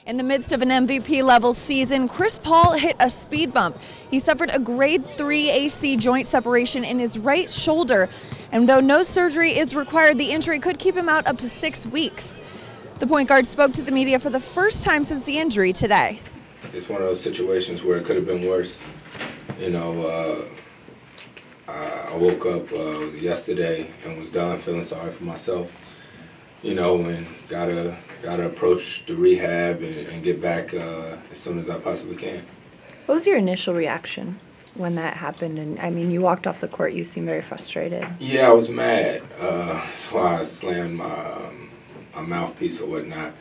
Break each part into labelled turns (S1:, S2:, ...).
S1: In the midst of an MVP-level season, Chris Paul hit a speed bump. He suffered a grade 3 AC joint separation in his right shoulder, and though no surgery is required, the injury could keep him out up to 6 weeks. The point guard spoke to the media for the first time since the injury today.
S2: It's one of those situations where it could have been worse. You know, I woke up yesterday and was done feeling sorry for myself. You know, and gotta approach the rehab and get back as soon as I possibly can.
S3: What was your initial reaction when that happened? And I mean, you walked off the court, you seemed very frustrated.
S2: Yeah, I was mad. That's why I slammed my mouthpiece or whatnot.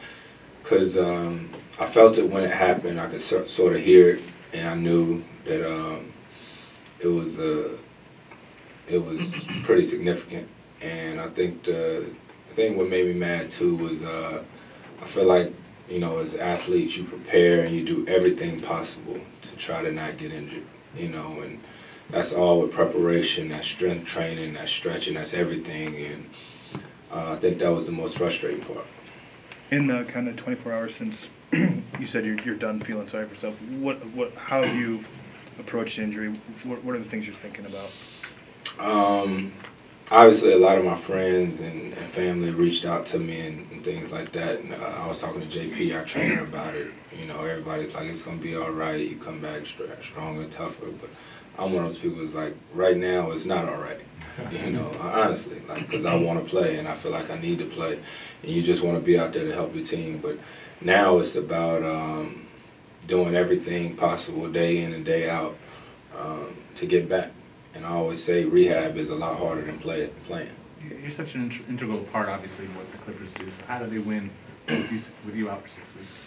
S2: Because I felt it when it happened. I could sort of hear it, and I knew that it was pretty significant. And I think the thing what made me mad too was I feel like, you know, as athletes you prepare and you do everything possible to try to not get injured, you know, and that's all with preparation, that's strength training, that's stretching, that's everything, and I think that was the most frustrating part.
S4: In the kind of 24 hours since you said you're done feeling sorry for yourself, how have you approached the injury? What are the things you're thinking about?
S2: Obviously, a lot of my friends and family reached out to me and things like that. And I was talking to JP, our trainer, about it. You know, everybody's like, it's going to be all right. You come back stronger, tougher. But I'm one of those people who's like, right now, it's not all right. You know, honestly, like, because I want to play and I feel like I need to play. And you just want to be out there to help your team. But now it's about doing everything possible day in and day out to get back. And I always say rehab is a lot harder than playing.
S5: You're such an integral part, obviously, of what the Clippers do. So how do they win with you out for 6 weeks?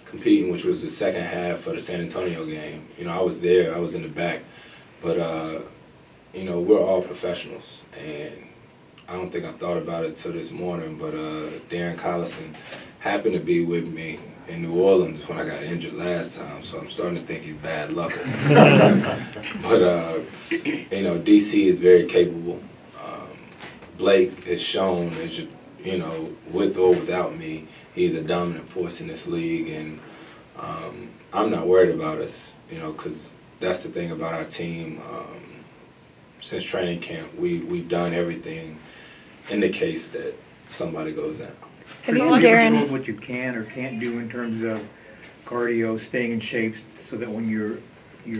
S2: Competing, which was the second half of the San Antonio game. You know, I was there, I was in the back. But, you know, we're all professionals. And I don't think I thought about it till this morning, but Darren Collison happened to be with me in New Orleans when I got injured last time, so I'm starting to think he's bad luck or something. But, you know, DC is very capable. Blake has shown, as you know, with or without me, he's a dominant force in this league, and I'm not worried about us, you know, because that's the thing about our team. Since training camp, we've done everything in the case that somebody goes down.
S3: Have you and Darren
S6: what you can or can't do in terms of cardio, staying in shape, so that when your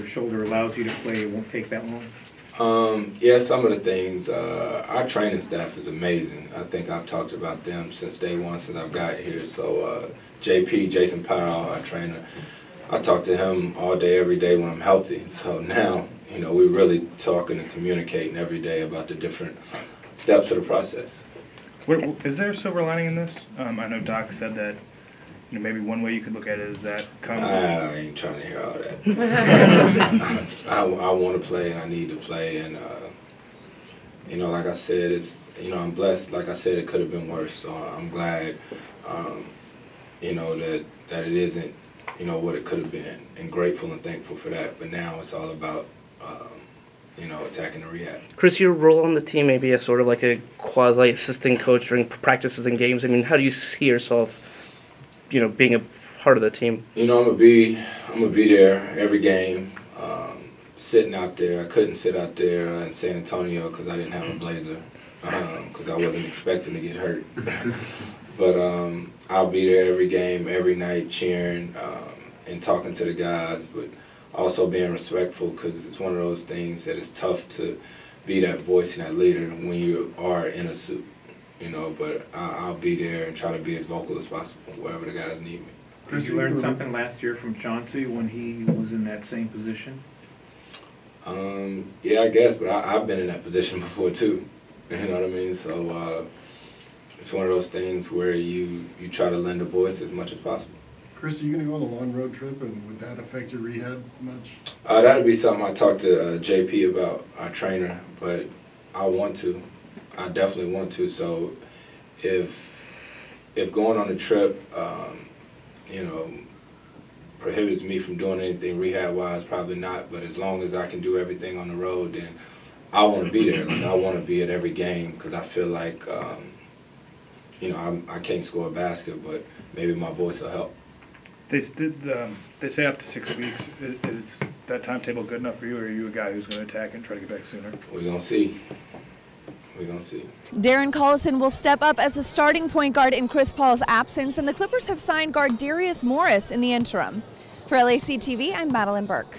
S6: shoulder allows you to play, it won't take that long?
S2: Yeah, some of the things. Our training staff is amazing. I think I've talked about them since day one, since I've got here. So JP, Jason Powell, our trainer, I talk to him all day, every day when I'm healthy. So now, you know, we're really talking and communicating every day about the different steps of the process.
S4: Is there a silver lining in this? I know Doc said that, you know, maybe one way you could look at it is that
S2: I ain't trying to hear all that. I want to play and I need to play, and you know, like I said, it's, you know, I'm blessed. Like I said, it could have been worse, so I'm glad, you know, that it isn't, you know, what it could have been, and grateful and thankful for that. But now it's all about you know, attacking the rehab.
S7: Chris, your role on the team may be as sort of like a quasi-assistant coach during practices and games. I mean, how do you see yourself, you know, being a part of the team? You know,
S2: I'm gonna be there every game, sitting out there. I couldn't sit out there in San Antonio because I didn't have a blazer, because I wasn't expecting to get hurt. But I'll be there every game, every night, cheering and talking to the guys. But also being respectful, because it's one of those things that it's tough to be that voice and that leader when you are in a suit, you know, but I'll be there and try to be as vocal as possible wherever the guys need me.
S6: Did you learn something last year from Chauncey when he was in that same position?
S2: Yeah, I guess, but I've been in that position before too, you know what I mean? So it's one of those things where you try to lend a voice as much as possible.
S8: Chris, are you going to go on a long road trip, and would that affect your rehab much?
S2: That'd be something I talked to JP about, our trainer, but I want to. I definitely want to. So if going on a trip, you know, prohibits me from doing anything rehab-wise, probably not. But as long as I can do everything on the road, then I want to be there. Like, I want to be at every game because I feel like, you know, I can't score a basket, but maybe my voice will help.
S4: They say up to 6 weeks. Is that timetable good enough for you, or are you a guy who's going to attack and try to get back sooner?
S2: We're going to see. We're going to see.
S1: Darren Collison will step up as a starting point guard in Chris Paul's absence, and the Clippers have signed guard Darius Morris in the interim. For LAC TV, I'm Madeline Burke.